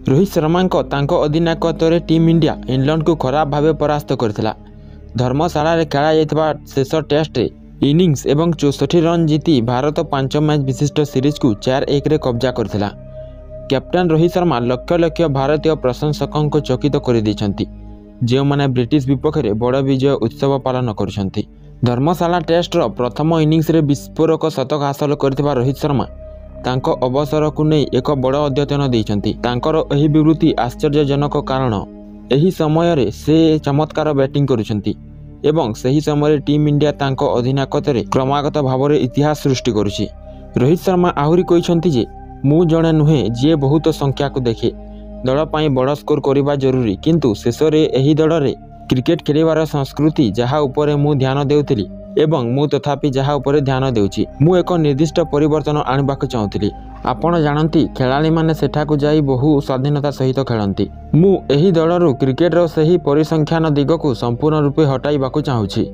रोहित शर्मा अधिनायकत्व team India England को खराब भाव परास्त करथिला। धर्मशाला खेला जाइथिबा शेष टेस्ट इनिंग्स एवं 64 रन जीति भारत 5 मैच विशिष्ट सीरीज को 4-1 रे कब्जा करथिला। कैप्टेन रोहित शर्मा लक्ष लक्ष भारतीय प्रशंसकों को चकित कर दैछंती, जो माने ब्रिटिश विपक्ष में बड़ विजय उत्सव पालन करुछंती। धर्मशाला टेस्टर प्रथम इनिंग्स रे विस्फोरक शतक हासिल करथिबा रोहित शर्मा तांको अवसर को नहीं एक बड़ अद्यतन देइछंती। तांकर एही विवृत्ति आश्चर्यजनक कारण एही समय रे से चमत्कार बैटिंग करुछंती एवं सही समय टीम इंडिया तांको अधिनायकत्व क्रमागत भाव में इतिहास सृष्टि करुछि। रोहित शर्मा आहुरी कहिसंती जे मु जणे नुहे जे बहुत संख्या को देखे, दल पाई बड़ स्कोर करबा जरूरी, किंतु शेष रे एही दल रे क्रिकेट खेलिबार संस्कृति जहाँ उपरे मु ध्यान देउथिली एवं मु तथापि जहाँ उपरे ध्यान देउछि, मु एक निर्दिष्ट परिवर्तन आनिबाक चाहुथिली। आपण जानती खेलाड़ी माने सेठाकु जाई बहु स्वाधीनता सहित खेलती। मु एही दलरू क्रिकेटर सही परिसंख्यान दिगकु संपूर्ण रूपे हटाइबाकु चाहुछि।